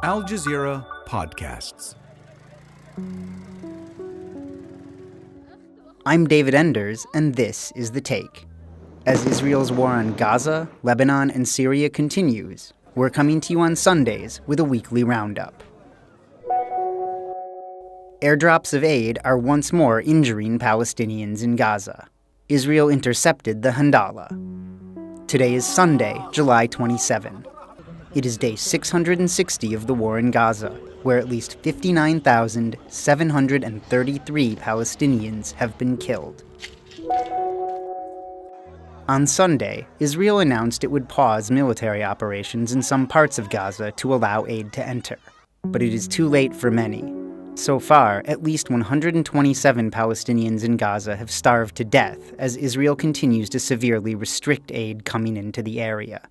Al Jazeera Podcasts. I'm David Enders, and this is The Take. As Israel's war on Gaza, Lebanon, and Syria continues, we're coming to you on Sundays with a weekly roundup. Airdrops of aid are once more injuring Palestinians in Gaza. Israel intercepted the Handala. Today is Sunday, July 27. It is day 660 of the war in Gaza, where at least 59,733 Palestinians have been killed. On Sunday, Israel announced it would pause military operations in some parts of Gaza to allow aid to enter. But it is too late for many. So far, at least 127 Palestinians in Gaza have starved to death as Israel continues to severely restrict aid coming into the area.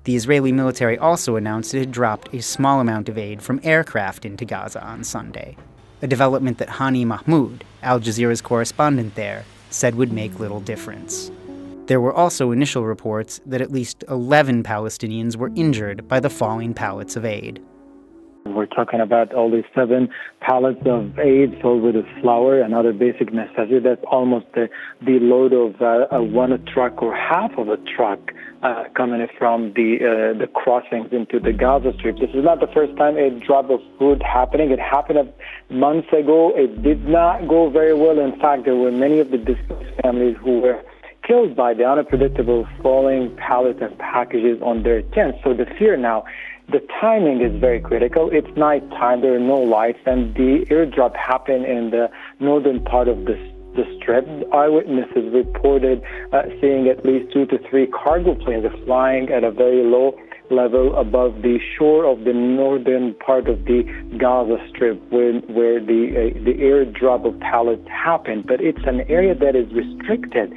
The Israeli military also announced it had dropped a small amount of aid from aircraft into Gaza on Sunday, a development that Hani Mahmoud, Al Jazeera's correspondent there, said would make little difference. There were also initial reports that at least 11 Palestinians were injured by the falling pallets of aid. We're talking about only 7 pallets of aid filled with flour and other basic necessities. That's almost the load of one truck or half of a truck coming from the crossings into the Gaza Strip. This is not the first time a drop of food happening. It happened months ago. It did not go very well. In fact, there were many of the displaced families who were killed by the unpredictable falling pallets and packages on their tents. So the fear now, the timing is very critical. It's nighttime, there are no lights, and the airdrop happened in the northern part of the Strip. Eyewitnesses reported seeing at least 2 to 3 cargo planes flying at a very low level above the shore of the northern part of the Gaza Strip where the airdrop of pallets happened. But it's an area that is restricted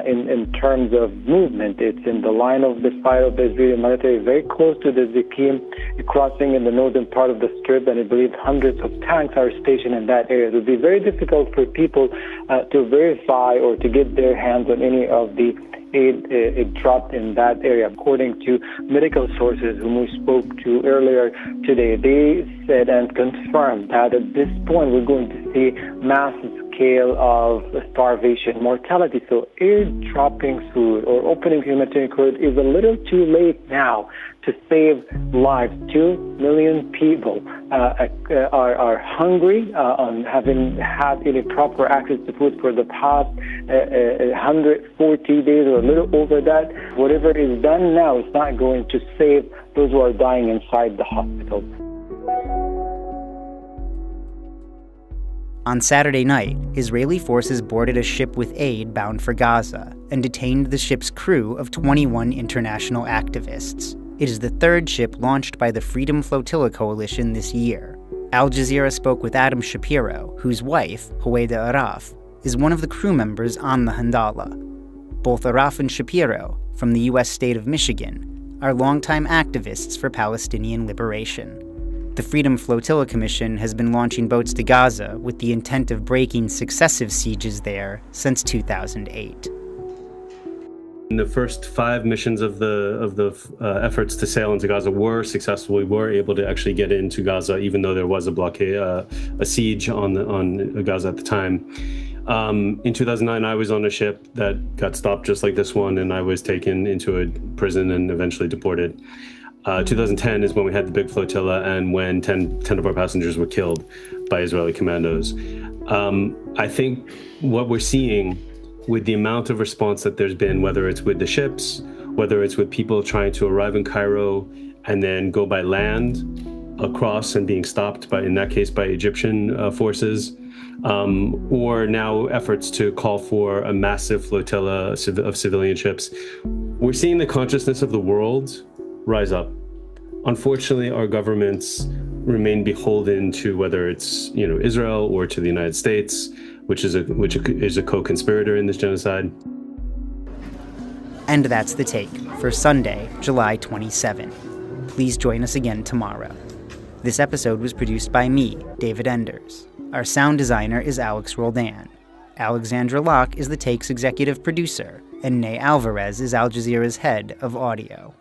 in terms of movement. It's in the line of the fire of the Israeli military, very close to the Zikim crossing in the northern part of the Strip, and I believe hundreds of tanks are stationed in that area. It would be very difficult for people to verify or to get their hands on any of the aid dropped in that area. According to medical sources whom we spoke to earlier today, they said and confirmed that at this point we're going to see massive scale of starvation, mortality. So air dropping food or opening humanitarian corridor is a little too late now to save lives. 2 million people are hungry on having had any proper access to food for the past 140 days or a little over that. Whatever is done now is not going to save those who are dying inside the hospitals. On Saturday night, Israeli forces boarded a ship with aid bound for Gaza and detained the ship's crew of 21 international activists. It is the third ship launched by the Freedom Flotilla Coalition this year. Al Jazeera spoke with Adam Shapiro, whose wife, Huwaida Araf, is one of the crew members on the Handala. Both Araf and Shapiro, from the U.S. state of Michigan, are longtime activists for Palestinian liberation. The Freedom Flotilla Commission has been launching boats to Gaza with the intent of breaking successive sieges there since 2008. In the first 5 missions of the efforts to sail into Gaza were successful. We were able to actually get into Gaza, even though there was a blockade, a siege on Gaza at the time. In 2009, I was on a ship that got stopped just like this one, and I was taken into a prison and eventually deported. 2010 is when we had the big flotilla and when 10 of our passengers were killed by Israeli commandos. I think what we're seeing with the amount of response that there's been, whether it's with the ships, whether it's with people trying to arrive in Cairo and then go by land across and being stopped by, in that case, by Egyptian forces, or now efforts to call for a massive flotilla of civilian ships, we're seeing the consciousness of the world rise up. Unfortunately, our governments remain beholden to whether it's Israel or to the United States, which is a co-conspirator in this genocide. And that's The Take for Sunday, July 27. Please join us again tomorrow. This episode was produced by me, David Enders. Our sound designer is Alex Roldan. Alexandra Locke is The Take's executive producer, and Ney Alvarez is Al Jazeera's head of audio.